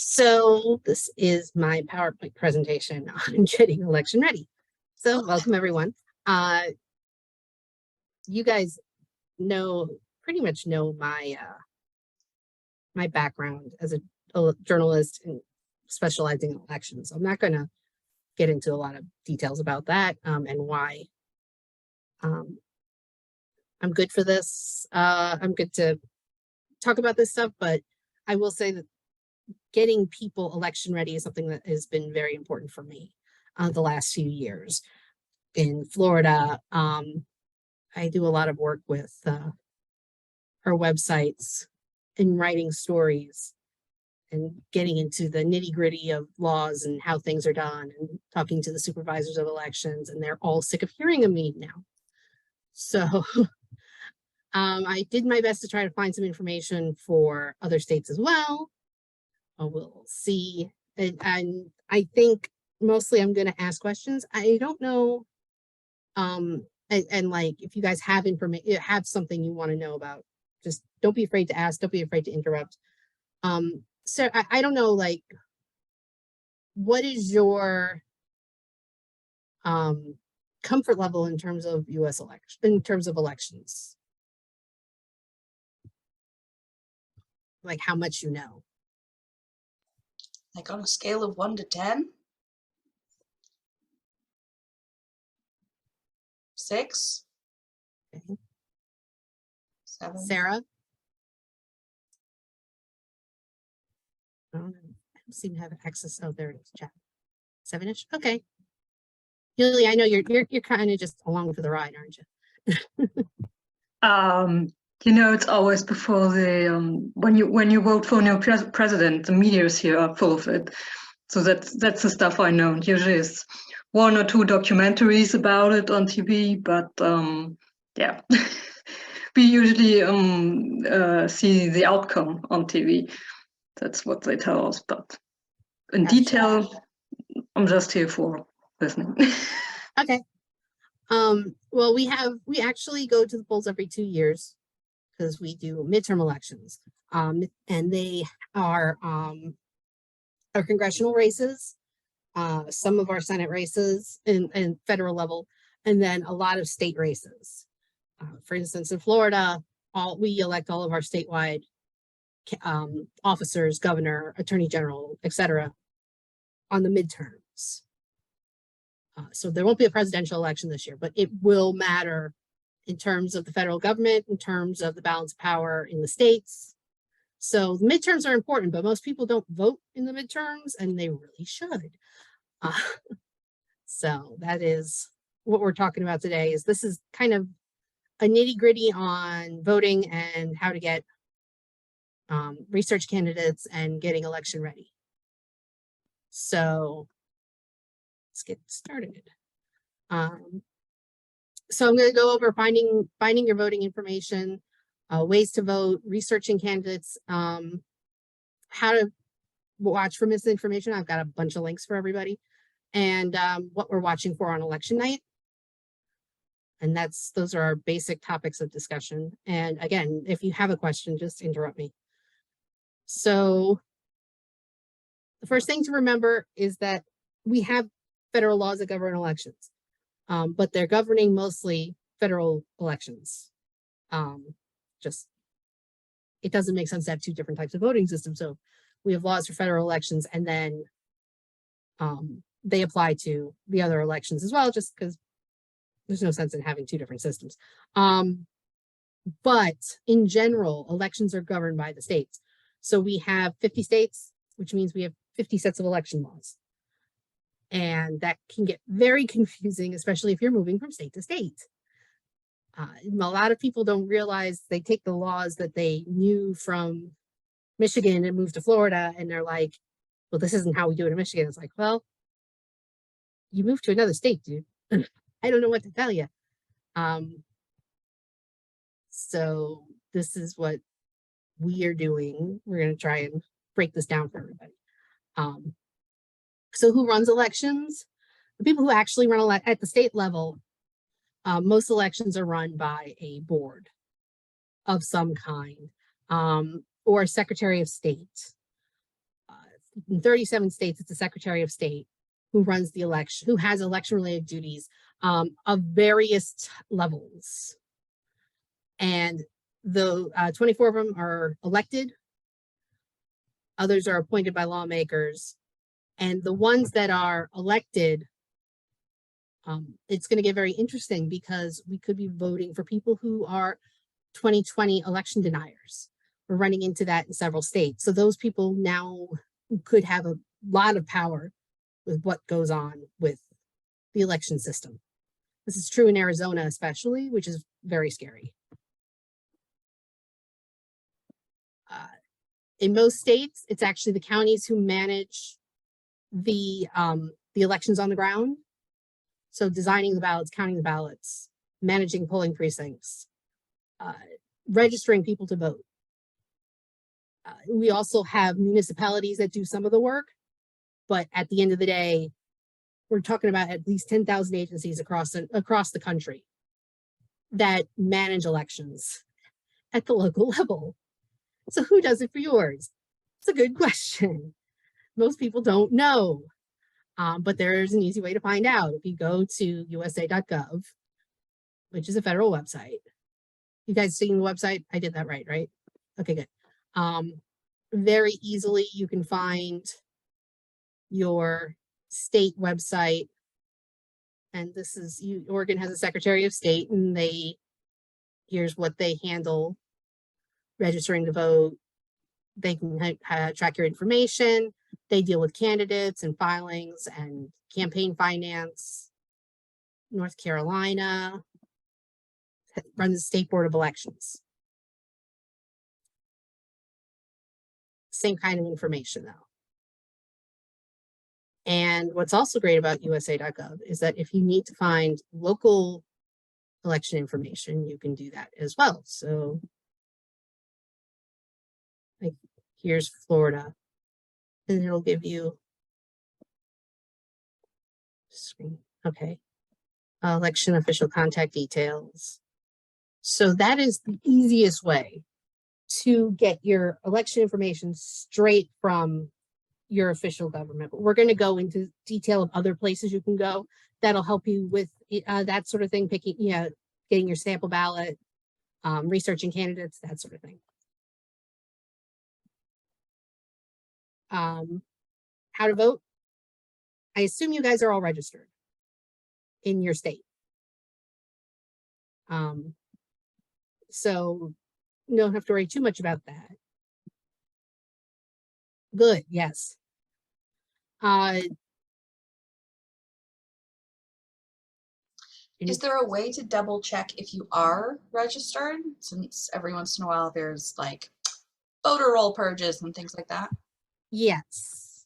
So this is my PowerPoint presentation on getting election ready. So welcome everyone. You guys pretty much know my my background as a journalist and specializing in elections. I'm not going to get into a lot of details about that and why I'm good for this. I'm good to talk about this stuff, but I will say that getting people election ready is something that has been very important for me the last few years. In Florida, I do a lot of work with our websites and writing stories and getting into the nitty-gritty of laws and how things are done and talking to the supervisors of elections, and they're all sick of hearing of me now. So I did my best to try to find some information for other states as well. We'll see. And I think mostly I'm going to ask questions. I don't know. And like, if you guys have information, have something you want to know about, just don't be afraid to ask. Don't be afraid to interrupt. So I don't know, like, what is your comfort level in terms of U.S. election, in terms of elections? Like how much you know? Like on a scale of 1 to 10? 6? Okay. 7? Sarah? I don't seem to have access. Oh, there it is. Chat. 7-ish. Okay. Julie, I know you're kind of just along for the ride, aren't you? You know, it's always before the when you vote for a new president, the medias here are full of it. So that's the stuff I know. Usually it's 1 or 2 documentaries about it on TV, but yeah, we usually see the outcome on TV. That's what they tell us, but in detail, I'm just here for listening. Okay. Well, we actually go to the polls every 2 years because we do midterm elections. And they are our congressional races, some of our Senate races in federal level, and then a lot of state races. For instance, in Florida, we elect all of our statewide officers, governor, attorney general, etc., on the midterms. So there won't be a presidential election this year, but it will matter in terms of the federal government, in terms of the balance of power in the states. So the midterms are important, but most people don't vote in the midterms, and they really should. So that is what we're talking about today. This is kind of a nitty-gritty on voting and how to get research candidates and getting election ready. So let's get started. So I'm going to go over finding your voting information, ways to vote, researching candidates, how to watch for misinformation. I've got a bunch of links for everybody, and what we're watching for on election night. And those are our basic topics of discussion. And again, if you have a question, just interrupt me. So the first thing to remember is that we have federal laws that govern elections, but they're governing mostly federal elections. It doesn't make sense to have 2 different types of voting systems. So we have laws for federal elections, and then they apply to the other elections as well, just because there's no sense in having 2 different systems. But in general, elections are governed by the states. So we have 50 states, which means we have 50 sets of election laws. And that can get very confusing, especially if you're moving from state to state. A lot of people don't realize they take the laws that they knew from Michigan and move to Florida, and they're like, well, this isn't how we do it in Michigan. It's like, well, you moved to another state, dude. I don't know what to tell you. So this is what we are doing. We're going to try and break this down for everybody. So who runs elections? The people who actually run at the state level, most elections are run by a board of some kind, or a Secretary of State. in 37 states, it's the Secretary of State who runs the election, who has election-related duties of various levels. And the 24 of them are elected. Others are appointed by lawmakers. And the ones that are elected, it's going to get very interesting because we could be voting for people who are 2020 election deniers. We're running into that in several states. So those people now could have a lot of power with what goes on with the election system. This is true in Arizona, especially, which is very scary. In most states, it's actually the counties who manage the elections on the ground. So designing the ballots, counting the ballots, managing polling precincts, registering people to vote. We also have municipalities that do some of the work, but at the end of the day, we're talking about at least 10,000 agencies across the country that manage elections at the local level. So who does it for yours? It's a good question. Most people don't know, but there's an easy way to find out. If you go to usa.gov, which is a federal website. You guys seeing the website? I did that right? Okay, good. Very easily, you can find your state website. And this is, Oregon has a Secretary of State, and here's what they handle: registering to vote. They can track your information. They deal with candidates and filings and campaign finance. North Carolina runs the State Board of Elections. Same kind of information though. And what's also great about usa.gov is that if you need to find local election information, you can do that as well. So like here's Florida, and it'll give you screen. Okay. Election official contact details. So that is the easiest way to get your election information straight from your official government. But we're going to go into detail of other places you can go that'll help you with that sort of thing, getting your sample ballot, researching candidates, that sort of thing. How to vote. I assume you guys are all registered in your state. So you don't have to worry too much about that. Good, yes. Is there a way to double check if you are registered? Since every once in a while there's like voter roll purges and things like that. Yes.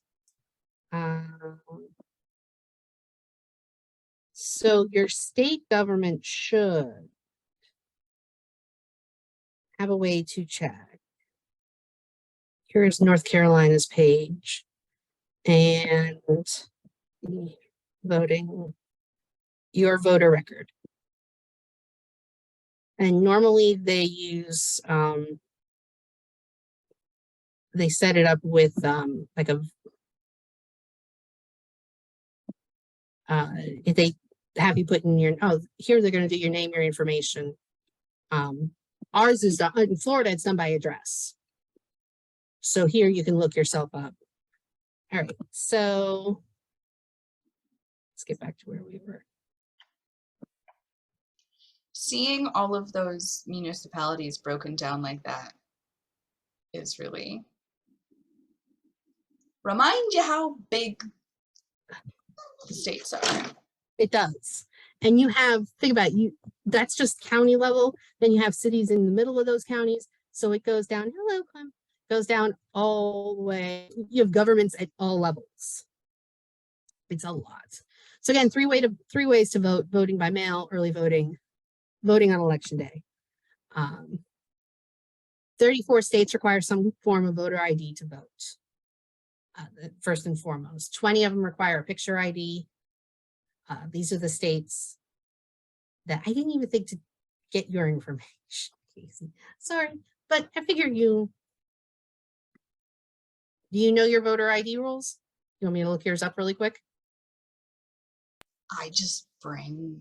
So your state government should have a way to check. Here's North Carolina's page, and voting, your voter record. And normally they use, they set it up with like a, if they have you put in your, here they're going to do your name, your information. Ours is done, in Florida, it's done by address. So here you can look yourself up. All right, so let's get back to where we were. Seeing all of those municipalities broken down like that is really remind you how big the states are. It does. And you have, think about it, that's just county level. Then you have cities in the middle of those counties. So it goes down, hello, Clem, goes down all the way. You have governments at all levels. It's a lot. So again, three ways to vote: voting by mail, early voting, voting on election day. 34 states require some form of voter ID to vote. First and foremost, 20 of them require a picture ID. These are the states that I didn't even think to get your information, Casey. Sorry, but I figured you Do you know your voter ID rules? You want me to look yours up really quick? I just bring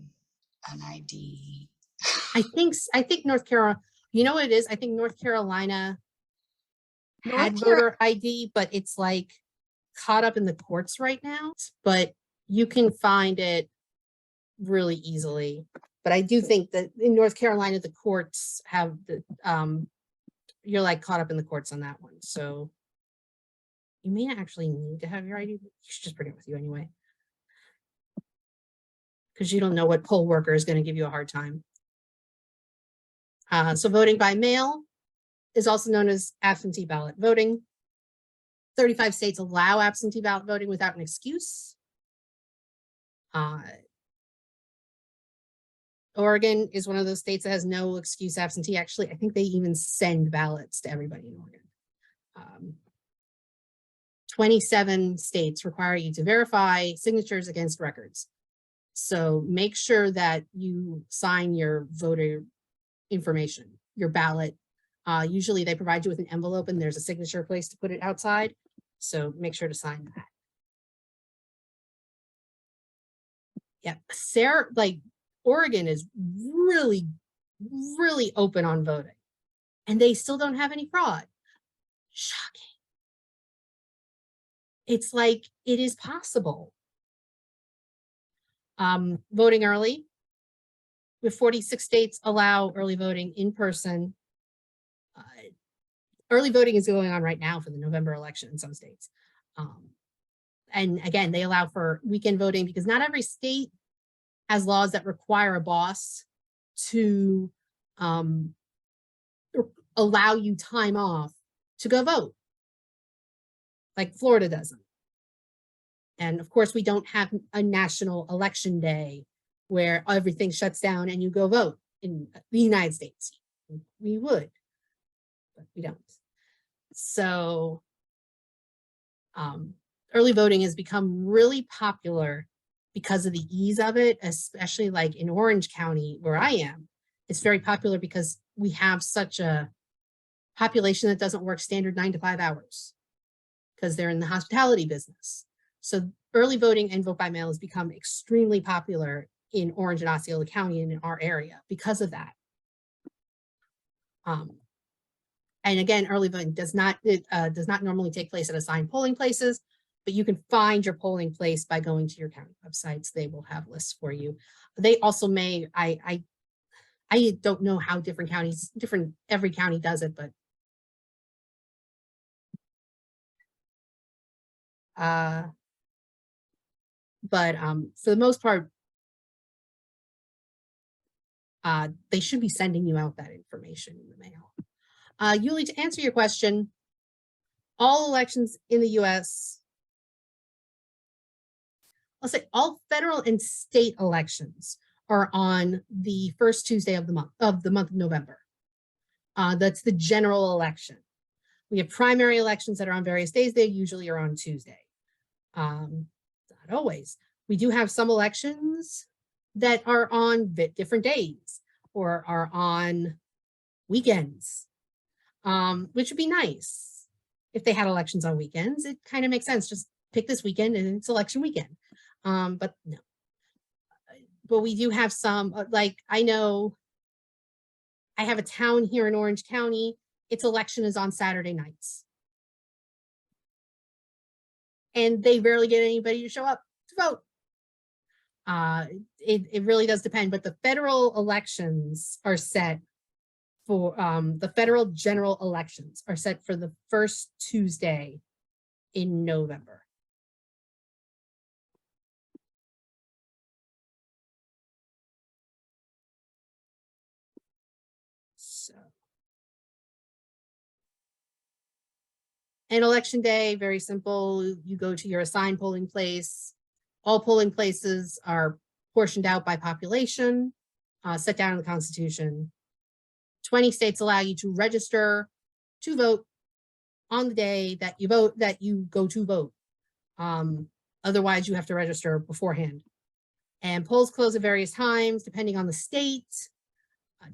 an ID. I think North Carolina, you know what it is? I think North Carolina had voter ID, but it's like caught up in the courts right now, but you can find it really easily. But I do think that in North Carolina, the courts have the, you're like caught up in the courts on that one. So you may not actually need to have your ID. You should just bring it with you anyway. Because you don't know what poll worker is going to give you a hard time. So voting by mail is also known as absentee ballot voting. 35 states allow absentee ballot voting without an excuse. Oregon is one of those states that has no excuse absentee. Actually, I think they even send ballots to everybody in Oregon. 27 states require you to verify signatures against records. So make sure that you sign your voter information, your ballot. Usually they provide you with an envelope and there's a signature place to put it outside. So make sure to sign that. Yeah, Sarah, like Oregon is really, really open on voting and they still don't have any fraud. Shocking. It's like, it is possible. Voting early. With 46 states allow early voting in person. Early voting is going on right now for the November election in some states. And again, they allow for weekend voting because not every state has laws that require a boss to allow you time off to go vote, like Florida doesn't. And of course, we don't have a national election day where everything shuts down and you go vote in the United States. We would, but we don't. So early voting has become really popular because of the ease of it, especially like in Orange County where I am. It's very popular because we have such a population that doesn't work standard 9 to 5 hours because they're in the hospitality business. So early voting and vote by mail has become extremely popular in Orange and Osceola County and in our area because of that. And again, early voting does not normally take place at assigned polling places, but you can find your polling place by going to your county websites. They will have lists for you. They also may, I don't know how different counties, every county does it, but for the most part, they should be sending you out that information in the mail. Yuli, to answer your question, all elections in the US, I'll say all federal and state elections are on the first Tuesday of the month of November. That's the general election. We have primary elections that are on various days. They usually are on Tuesday. Not always. We do have some elections that are on different days or are on weekends, which would be nice. If they had elections on weekends, it kind of makes sense. Just pick this weekend and it's election weekend. But no. But we do have some, like I know I have a town here in Orange County. Its election is on Saturday nights. And they rarely get anybody to show up to vote. It really does depend, but the federal elections are set for, the federal general elections are set for the first Tuesday in November. So. And election day, very simple. You go to your assigned polling place. All polling places are portioned out by population, set down in the Constitution. 20 states allow you to register to vote on the day that you vote, that you go to vote. Otherwise, you have to register beforehand. And polls close at various times, depending on the state.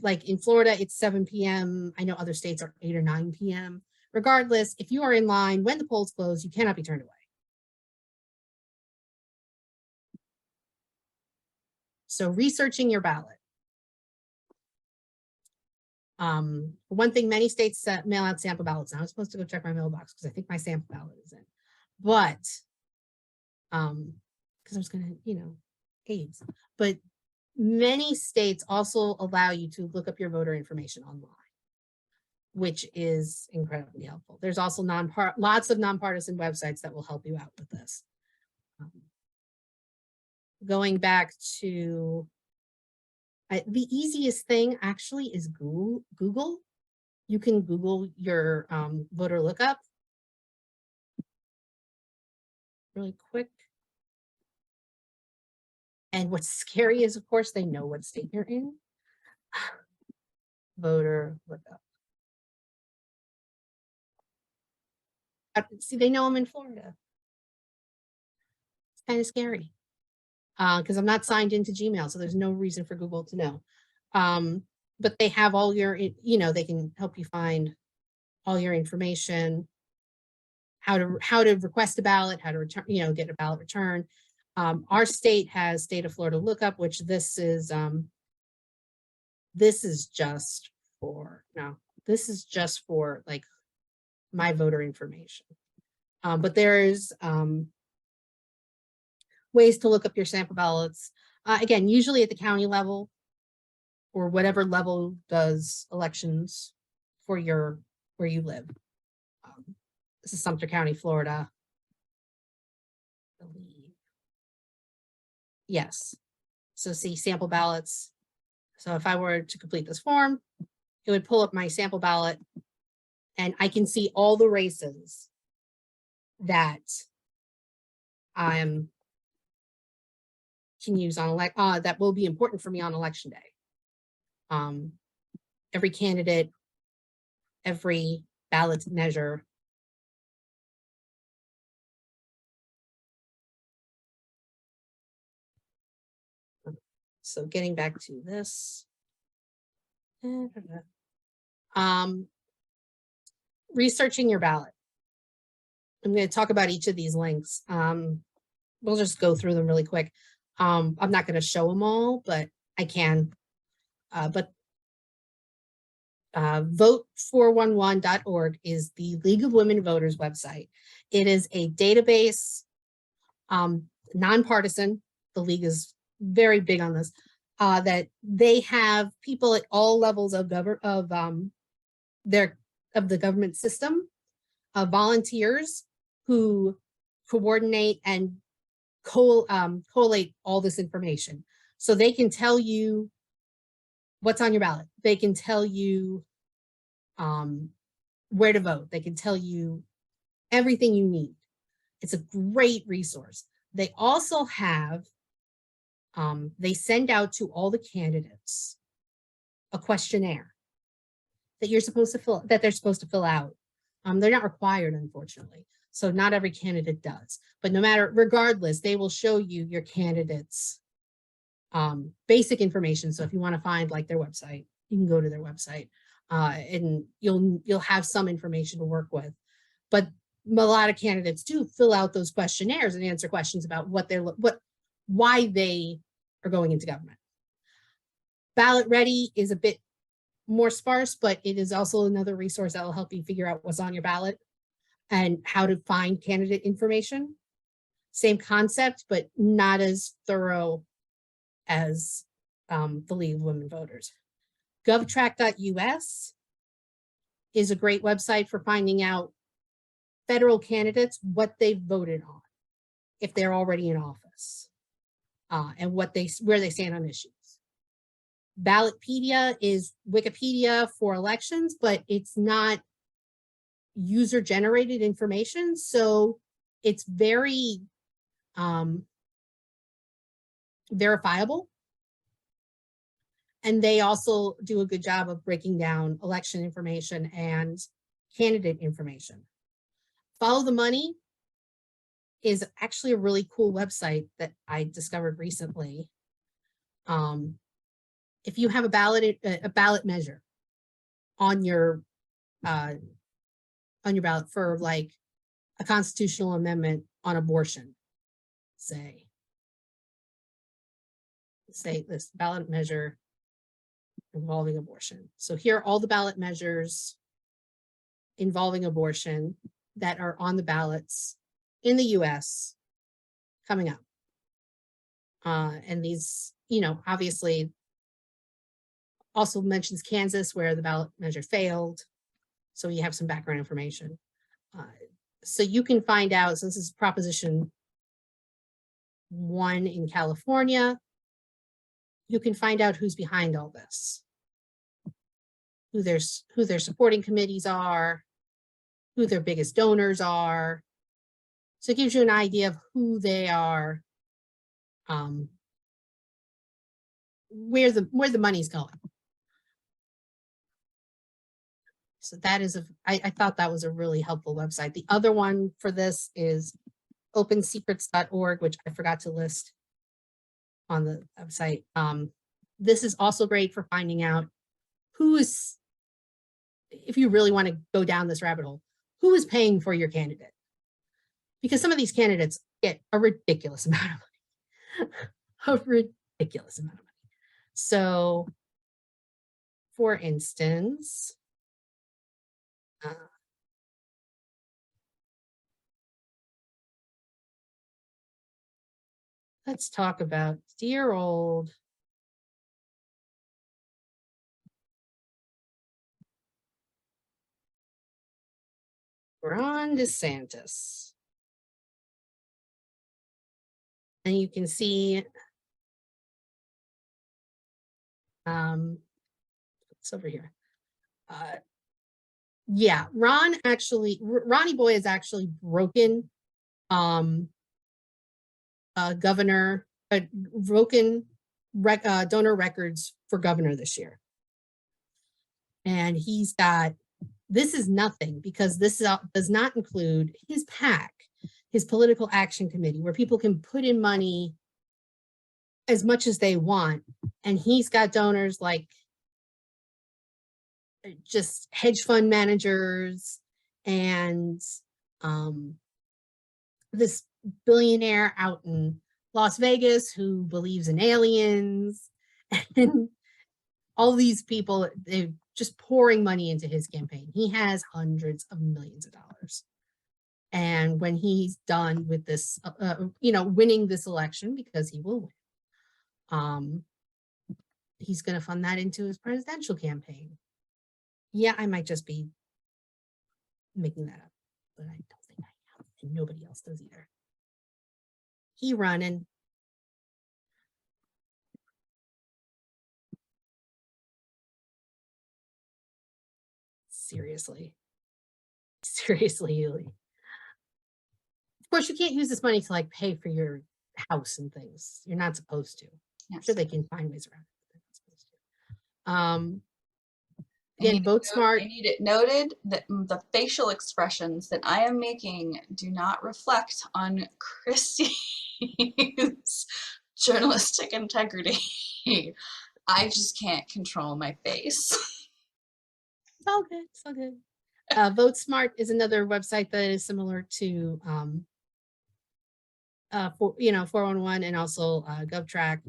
Like in Florida, it's 7 p.m. I know other states are 8 or 9 p.m. Regardless, if you are in line when the polls close, you cannot be turned away. So researching your ballot. One thing, many states mail out sample ballots. Now I was supposed to go check my mailbox because I think my sample ballot is in, but because I was gonna, AIDS. But many states also allow you to look up your voter information online, which is incredibly helpful. There's also lots of nonpartisan websites that will help you out with this. Going back to the easiest thing actually is Google. You can Google your voter lookup really quick. And what's scary is, of course, they know what state you're in. Voter lookup. See, they know I'm in Florida. It's kind of scary because I'm not signed into Gmail, so there's no reason for Google to know. But they have all your, they can help you find all your information, how to request a ballot, how to return, get a ballot returned. Our state has State of Florida Lookup, which this is just for like my voter information. But there's ways to look up your sample ballots. Again, usually at the county level or whatever level does elections for where you live. This is Sumter County, Florida. I believe. Yes. So see sample ballots. So if I were to complete this form, it would pull up my sample ballot and I can see all the races that I can use on that will be important for me on election day. Every candidate, every ballot measure. So getting back to this. Researching your ballot. I'm going to talk about each of these links. We'll just go through them really quick. I'm not going to show them all, but I can. Vote411.org is the League of Women Voters website. It is a database, nonpartisan. The League is very big on this. That they have people at all levels of the government system, volunteers who coordinate and collate all this information. So they can tell you what's on your ballot. They can tell you where to vote. They can tell you everything you need. It's a great resource. They also have, they send out to all the candidates a questionnaire that they're supposed to fill out. They're not required, unfortunately. So not every candidate does, but regardless, they will show you your candidates' basic information. So if you want to find like their website, you can go to their website and you'll have some information to work with. But a lot of candidates do fill out those questionnaires and answer questions about why they are going into government. Ballot Ready is a bit more sparse, but it is also another resource that will help you figure out what's on your ballot and how to find candidate information. Same concept, but not as thorough as the League of Women Voters. GovTrack.us is a great website for finding out federal candidates, what they voted on, if they're already in office, and where they stand on issues. Ballotpedia is Wikipedia for elections, but it's not user-generated information, so it's very verifiable. And they also do a good job of breaking down election information and candidate information. Follow the Money is actually a really cool website that I discovered recently. If you have a ballot measure on your on your ballot for like a constitutional amendment on abortion, say this ballot measure involving abortion. So here are all the ballot measures involving abortion that are on the ballots in the US coming up. And these, you know, obviously also mentions Kansas where the ballot measure failed. So you have some background information. So you can find out, so this is Proposition 1 in California, you can find out who's behind all this, who their supporting committees are, who their biggest donors are. So it gives you an idea of who they are, where the money's going. So that is I thought that was a really helpful website. The other one for this is opensecrets.org, which I forgot to list on the website. This is also great for finding out who is, if you really want to go down this rabbit hole, who is paying for your candidate? Because some of these candidates get a ridiculous amount of money, a ridiculous amount of money. So, for instance, let's talk about dear old Ron DeSantis. And you can see, it's over here. Yeah, Ronnie Boy has actually broken donor records for governor this year. And he's got, this is nothing because this does not include his PAC, his political action committee, where people can put in money as much as they want. And he's got donors like just hedge fund managers and this billionaire out in Las Vegas who believes in aliens, and all these people, they're just pouring money into his campaign. He has hundreds of millions of dollars. And when he's done with this, winning this election, because he will win, he's going to fund that into his presidential campaign. Yeah, I might just be making that up, but I don't think I am, and nobody else does either. He running. Seriously, Ely. Of course, you can't use this money to like pay for your house and things. You're not supposed to. Yes. I'm sure they can find ways around it. They're not supposed to. Again, vote smart. I need it noted that the facial expressions that I am making do not reflect on Christie's journalistic integrity. I just can't control my face. It's all good. It's all good. Vote Smart is another website that is similar to 411 and also GovTrack.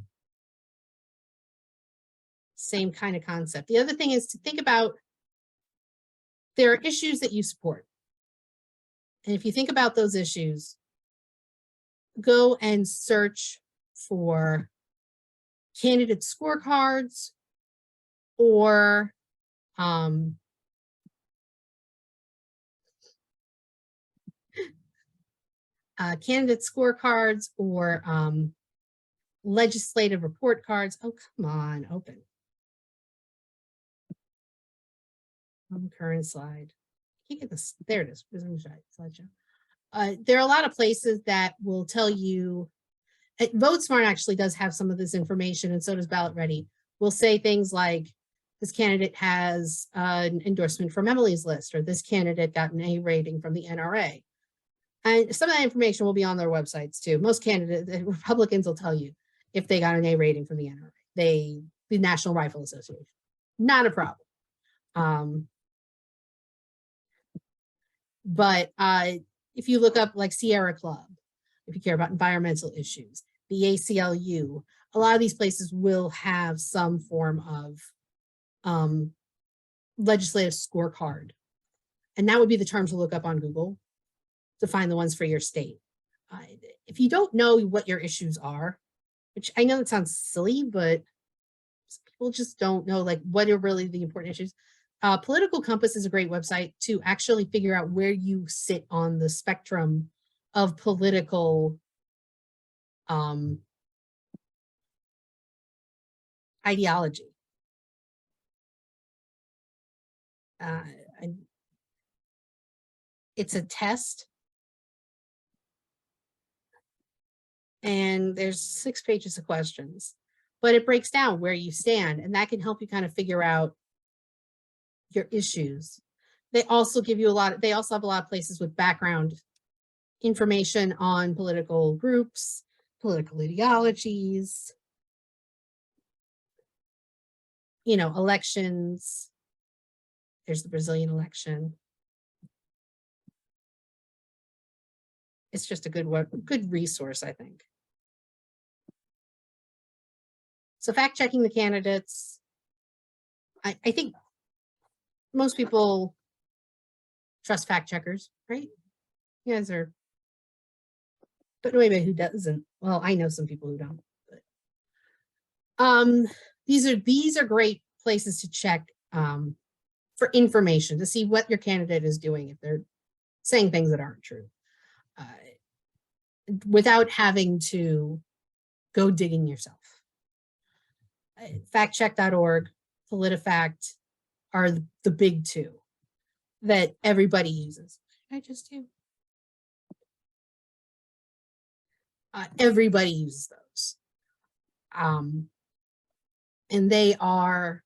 Same kind of concept. The other thing is to think about, there are issues that you support. And if you think about those issues, go and search for candidate scorecards or candidate scorecards or legislative report cards. Oh, come on, open. Current slide. You get this. There it is. Slideshow. There are a lot of places that will tell you. VoteSmart actually does have some of this information, and so does Ballot Ready. Will say things like, this candidate has an endorsement from Emily's List, or this candidate got an A rating from the NRA. And some of that information will be on their websites too. Most Republicans will tell you if they got an A rating from the NRA, the National Rifle Association. Not a problem. But if you look up like Sierra Club, if you care about environmental issues, the ACLU, a lot of these places will have some form of legislative scorecard. And that would be the term to look up on Google to find the ones for your state. If you don't know what your issues are, which I know it sounds silly, but people just don't know like what are really the important issues. Political Compass is a great website to actually figure out where you sit on the spectrum of political ideology. It's a test. And there's 6 pages of questions, but it breaks down where you stand, and that can help you kind of figure out your issues. They also give you they also have a lot of places with background information on political groups, political ideologies, you know, elections. There's the Brazilian election. It's just a good resource, I think. So fact checking the candidates, I think most people trust fact checkers, right? You guys are, but maybe who doesn't? Well, I know some people who don't. But these are great places to check for information to see what your candidate is doing if they're saying things that aren't true, without having to go digging yourself. Factcheck.org, PolitiFact are the big 2 that everybody uses. I just do. Everybody uses those. And they are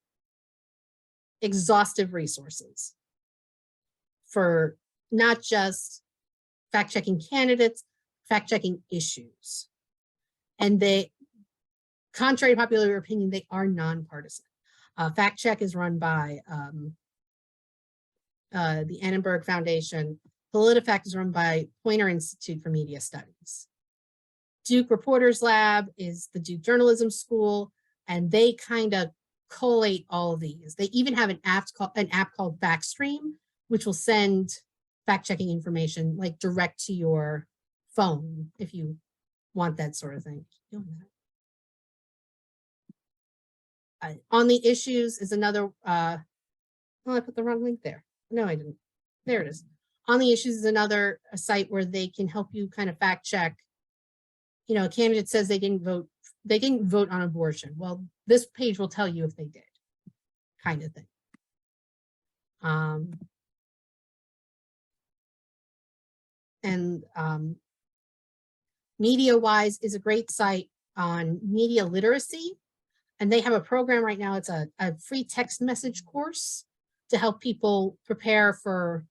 exhaustive resources for not just fact-checking candidates, fact-checking issues. And they, contrary to popular opinion, they are nonpartisan. Fact Check is run by the Annenberg Foundation. PolitiFact is run by Poynter Institute for Media Studies. Duke Reporters Lab is the Duke Journalism School, and they kind of collate all of these. They even have an app called Backstream, which will send fact-checking information like direct to your phone if you want that sort of thing. On the Issues is another, oh, I put the wrong link there. No, I didn't. There it is. On the Issues is another site where they can help you kind of fact check. You know, a candidate says they didn't vote on abortion. Well, this page will tell you if they did, kind of thing. MediaWise is a great site on media literacy. And they have a program right now. It's a free text message course to help people prepare for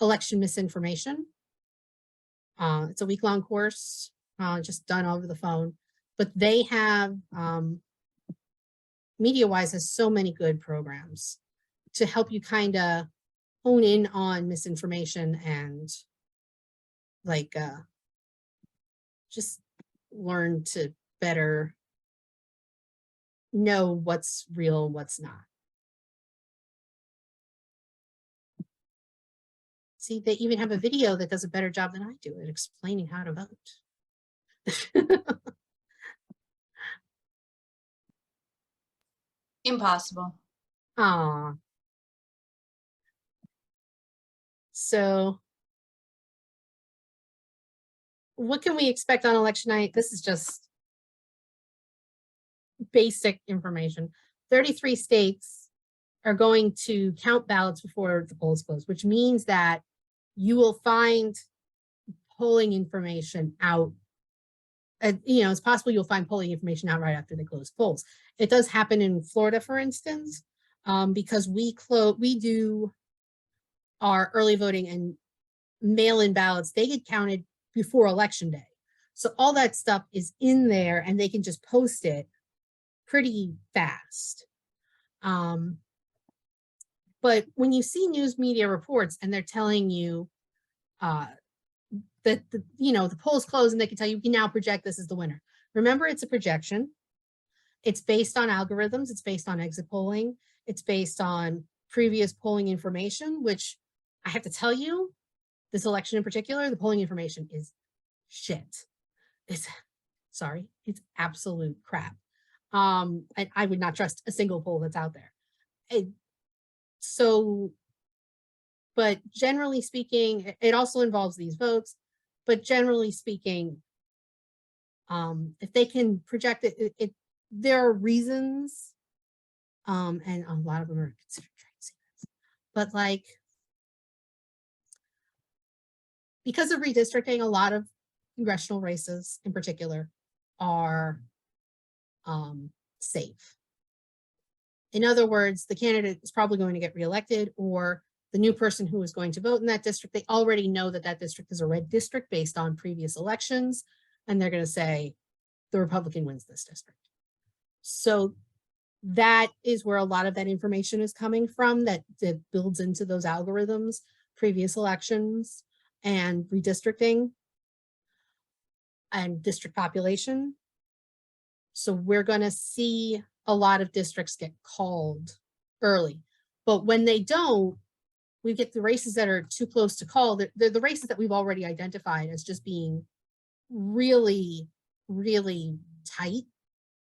election misinformation. It's a week-long course, just done over the phone. But they have, MediaWise has so many good programs to help you kind of hone in on misinformation and like just learn to better know what's real and what's not. See, they even have a video that does a better job than I do at explaining how to vote. Impossible. Aw. So what can we expect on election night? This is just basic information. 33 states are going to count ballots before the polls close, which means that you will find polling information out. You know, it's possible you'll find polling information out right after they close polls. It does happen in Florida, for instance, because we do our early voting and mail-in ballots. They get counted before election day. So all that stuff is in there and they can just post it pretty fast. But when you see news media reports and they're telling you that the polls close and they can tell you, we can now project this as the winner. Remember, it's a projection. It's based on algorithms. It's based on exit polling. It's based on previous polling information, which I have to tell you, this election in particular, the polling information is shit. It's absolute crap. And I would not trust a single poll that's out there. But generally speaking, it also involves these votes, but generally speaking, if they can project it, there are reasons, and a lot of them are considered trade secrets, but like, because of redistricting, a lot of congressional races in particular are safe. In other words, the candidate is probably going to get reelected, or the new person who is going to vote in that district, they already know that that district is a red district based on previous elections, and they're going to say the Republican wins this district. So that is where a lot of that information is coming from, that builds into those algorithms, previous elections and redistricting and district population. So we're going to see a lot of districts get called early, but when they don't, we get the races that are too close to call. They're the races that we've already identified as just being really, really tight.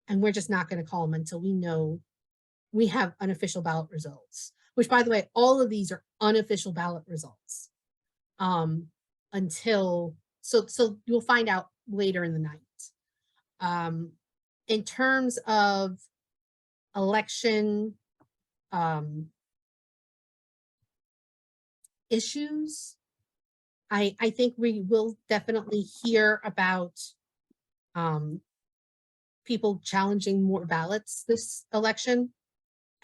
And we're just not going to call them until we know we have unofficial ballot results, which, by the way, all of these are unofficial ballot results. So you'll find out later in the night. In terms of election issues, I think we will definitely hear about people challenging more ballots this election,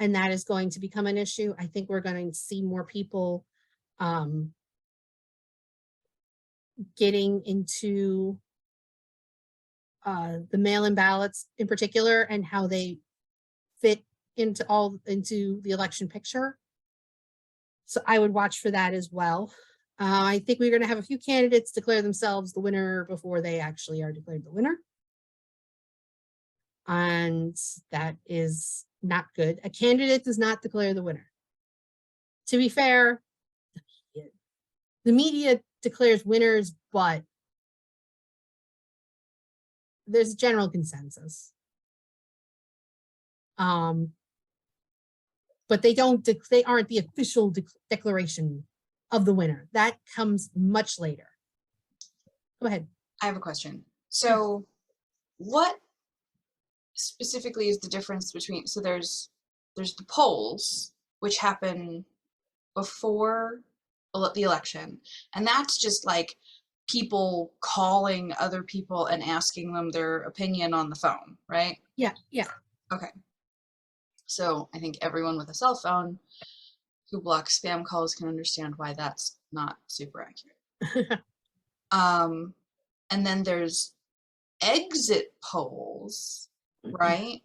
and that is going to become an issue. I think we're going to see more people getting into the mail-in ballots in particular, and how they fit into the election picture. So I would watch for that as well. I think we're going to have a few candidates declare themselves the winner before they actually are declared the winner. And that is not good. A candidate does not declare the winner. To be fair, the media declares winners, but there's a general consensus. But they aren't the official declaration of the winner. That comes much later. Go ahead. I have a question. So what specifically is the difference between, so there's the polls, which happen before the election, and that's just like people calling other people and asking them their opinion on the phone, right? Yeah. Okay. So I think everyone with a cell phone who blocks spam calls can understand why that's not super accurate. And then there's exit polls, right?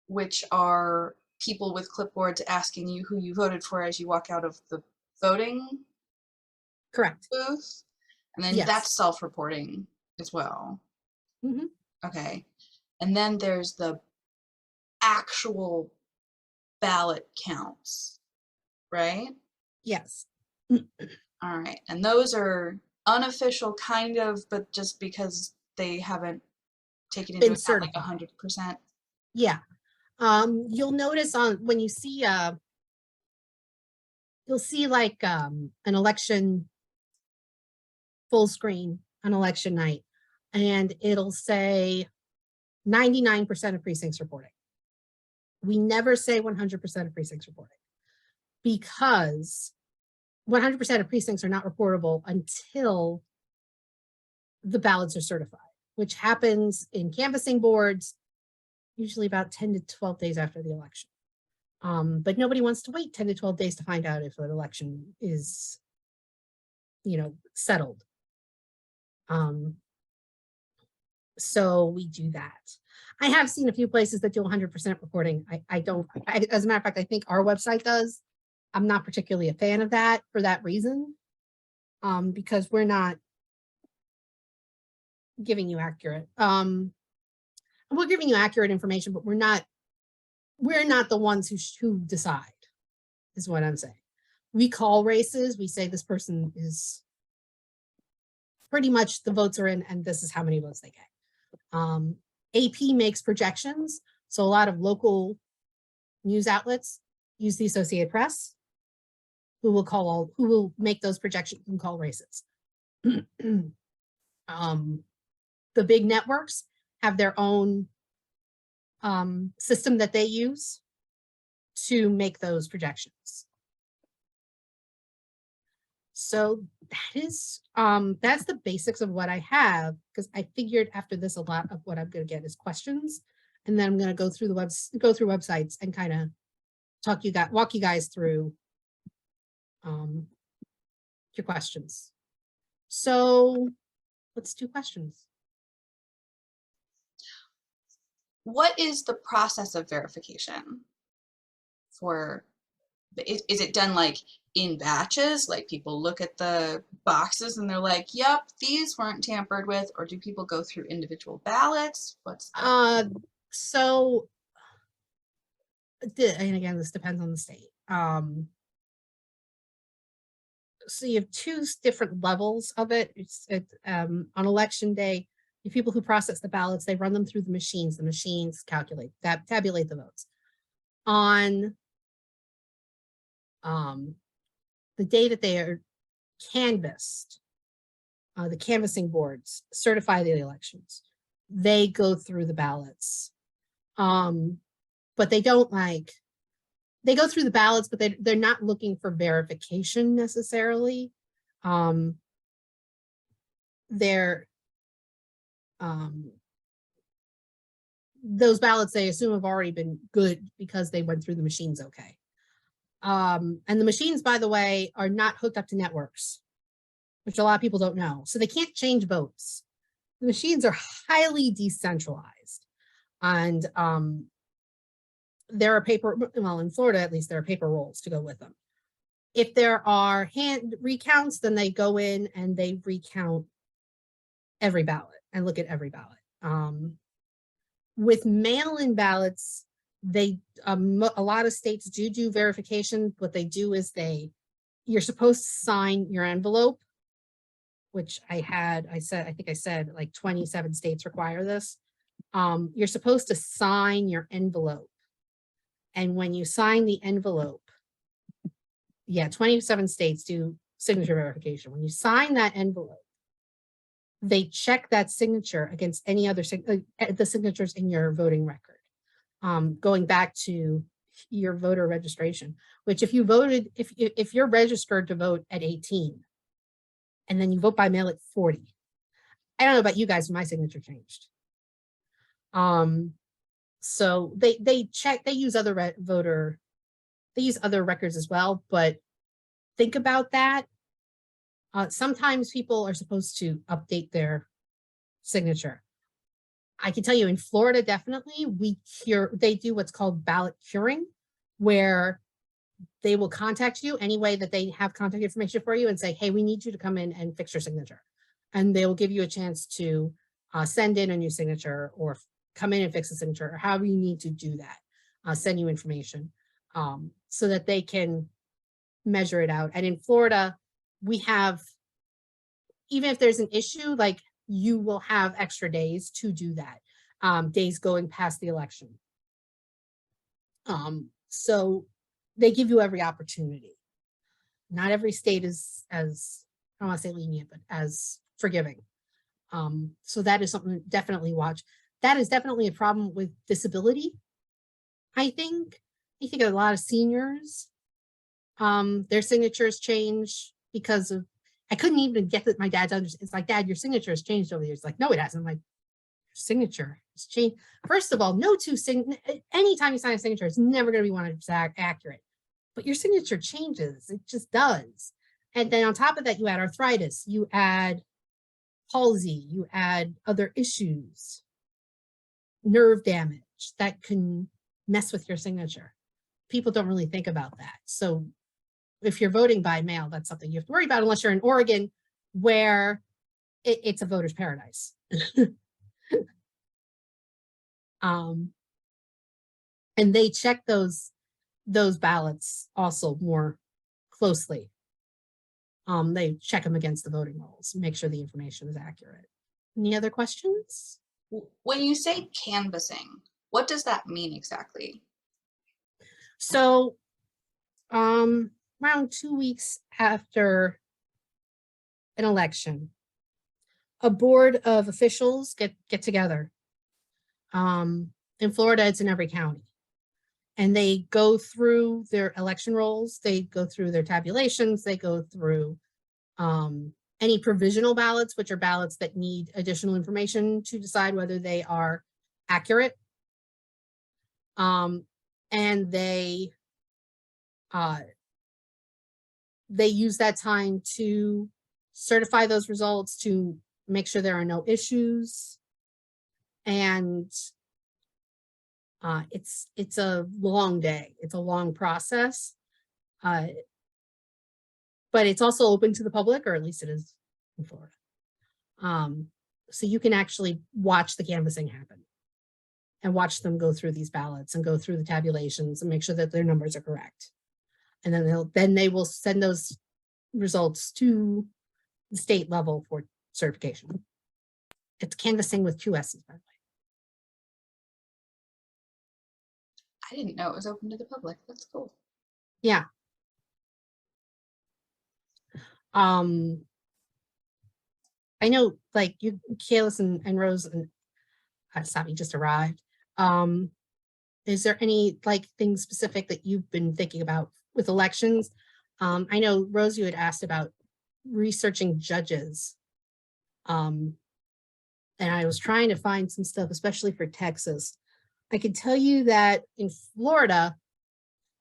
Which are people with clipboards asking you who you voted for as you walk out of the voting Correct. booth. And then Yes. that's self-reporting as well. Mm-hmm. Okay. And then there's the actual ballot counts, right? Yes. All right. And those are unofficial, kind of, but just because they haven't taken into account like 100%. Yeah. You'll notice when you see you'll see like an election full screen on election night, and it'll say 99% of precincts reporting. We never say 100% of precincts reporting, because 100% of precincts are not reportable until the ballots are certified, which happens in canvassing boards usually about 10 to 12 days after the election. But nobody wants to wait 10 to 12 days to find out if an election is, settled. So we do that. I have seen a few places that do 100% reporting. I don't, as a matter of fact, I think our website does. I'm not particularly a fan of that for that reason. because we're not giving you accurate, we're giving you accurate information, but we're not the ones who decide, is what I'm saying. We call races, we say this person is pretty much the votes are in and this is how many votes they get. AP makes projections. So a lot of local news outlets use the Associated Press, who will make those projections and call races. The big networks have their own system that they use to make those projections. So that is that's the basics of what I have, because I figured after this a lot of what I'm going to get is questions, and then I'm going to go through websites and kind of walk you guys through your questions. So let's do questions. What is the process of verification for, is it done like in batches? Like people look at the boxes and they're like, yep, these weren't tampered with, or do people go through individual ballots? So, and again, this depends on the state. So you have two different levels of it. On election day, the people who process the ballots, they run them through the machines. The machines tabulate the votes. On the day that they are canvassed, the canvassing boards certify the elections. They go through the ballots, but they don't they go through the ballots, but they're not looking for verification necessarily. Those ballots they assume have already been good because they went through the machines okay. And the machines, by the way, are not hooked up to networks, which a lot of people don't know. So they can't change votes. The machines are highly decentralized. And there are in Florida, at least, there are paper rolls to go with them. If there are hand recounts, then they go in and they recount every ballot and look at every ballot. With mail-in ballots, a lot of states do verification. What they do is you're supposed to sign your envelope, which I think I said like 27 states require this. You're supposed to sign your envelope. And when you sign the envelope, 27 states do signature verification. When you sign that envelope, they check that signature against any other the signatures in your voting record. Going back to your voter registration, which if you're registered to vote at 18 and then you vote by mail at 40, I don't know about you guys, my signature changed. So they use other records as well, but think about that. Sometimes people are supposed to update their signature. I can tell you in Florida, definitely they do what's called ballot curing, where they will contact you any way that they have contact information for you and say, hey, we need you to come in and fix your signature. And they will give you a chance to send in a new signature or come in and fix the signature, or however you need to do that, send you information so that they can measure it out. And in Florida, we have, even if there's an issue, like you will have extra days to do that, days going past the election. So they give you every opportunity. Not every state is as, I don't want to say lenient, but as forgiving. So that is something to definitely watch. That is definitely a problem with disability. I think a lot of seniors, their signatures change because of, I couldn't even get that my dad's understand. It's like, Dad, your signature has changed over the years. It's like, no, it hasn't. I'm like, your signature has changed. First of all, anytime you sign a signature, it's never going to be 100% accurate. But your signature changes. It just does. And then on top of that, you add arthritis, you add palsy, you add other issues, nerve damage that can mess with your signature. People don't really think about that. So if you're voting by mail, that's something you have to worry about, unless you're in Oregon, where it's a voter's paradise. And they check those ballots also more closely. They check them against the voting rolls, make sure the information is accurate. Any other questions? When you say canvassing, what does that mean exactly? So, around 2 weeks after an election, a board of officials get together. In Florida, it's in every county. And they go through their election rolls, they go through their tabulations, they go through any provisional ballots, which are ballots that need additional information to decide whether they are accurate. And they use that time to certify those results, to make sure there are no issues. And it's a long day. It's a long process. But it's also open to the public, or at least it is in Florida. So you can actually watch the canvassing happen and watch them go through these ballots and go through the tabulations and make sure that their numbers are correct. And then they will send those results to the state level for certification. It's canvassing with 2 S's, by the way. I didn't know it was open to the public. That's cool. Yeah. I know, like, you, Kalis and Rose and Savi just arrived. Is there any like things specific that you've been thinking about with elections? I know, Rose, you had asked about researching judges. And I was trying to find some stuff, especially for Texas. I can tell you that in Florida,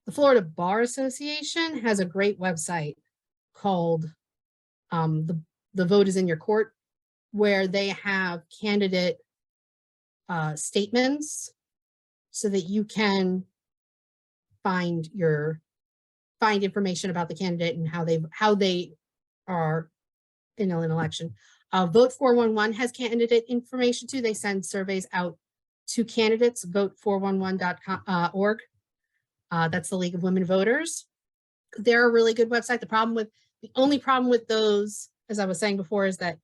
the Florida Bar Association has a great website called the Vote is in Your Court, where they have candidate statements so that you can find information about the candidate and how they are in an election. Vote 411 has candidate information too. They send surveys out to candidates. Vote411.org. That's the League of Women Voters. They're a really good website. The only problem with those, as I was saying before, is that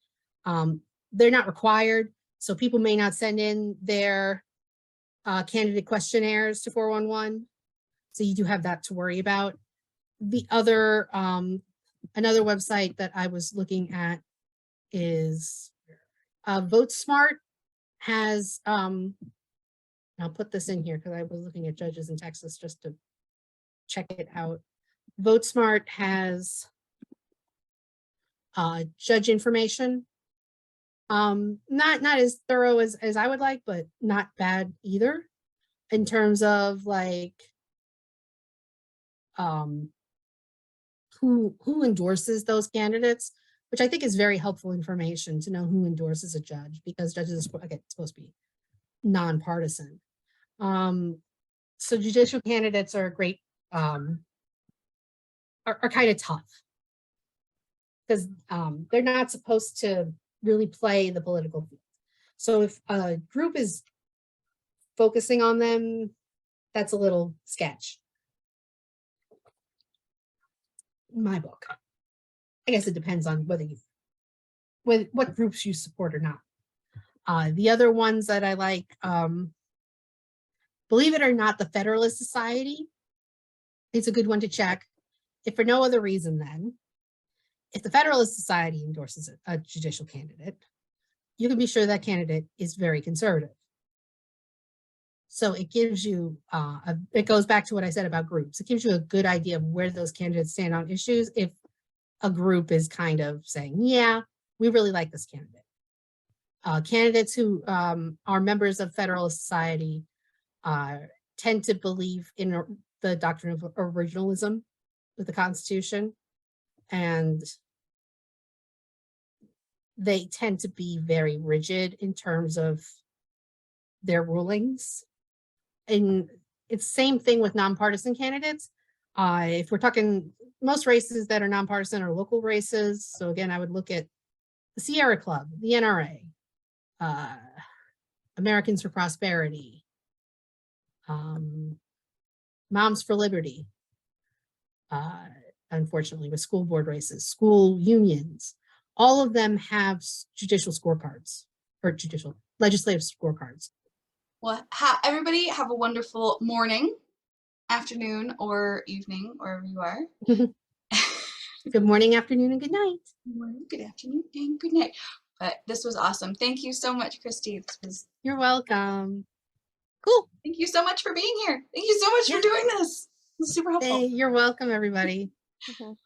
they're not required. So people may not send in their candidate questionnaires to 411. So you do have that to worry about. The other, another website that I was looking at is VoteSmart has, I'll put this in here because I was looking at judges in Texas just to check it out. VoteSmart has judge information. Not as thorough as I would like, but not bad either, in terms of like who endorses those candidates, which I think is very helpful information to know who endorses a judge, because judges are supposed to be nonpartisan. So judicial candidates are great, are kind of tough because they're not supposed to really play the political field. So if a group is focusing on them, that's a little sketch. In my book, I guess it depends on whether what groups you support or not. The other ones that I like, believe it or not, the Federalist Society is a good one to check. If for no other reason, then if the Federalist Society endorses a judicial candidate, you can be sure that candidate is very conservative. So it gives you, it goes back to what I said about groups. It gives you a good idea of where those candidates stand on issues if a group is kind of saying, yeah, we really like this candidate. Candidates who are members of Federalist Society tend to believe in the doctrine of originalism with the Constitution, and they tend to be very rigid in terms of their rulings. And it's the same thing with nonpartisan candidates. If we're talking most races that are nonpartisan are local races. So again, I would look at the Sierra Club, the NRA, Americans for Prosperity, Moms for Liberty, unfortunately with school board races, school unions, all of them have judicial scorecards or legislative scorecards. Well, everybody have a wonderful morning, afternoon, or evening, wherever you are. Good morning, afternoon, and good night. Good morning, good afternoon, and good night. But this was awesome. Thank you so much, Christie. You're welcome. Cool. Thank you so much for being here. Thank you so much for doing this. It's super helpful. Hey, you're welcome, everybody.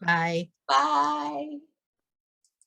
Bye. Bye.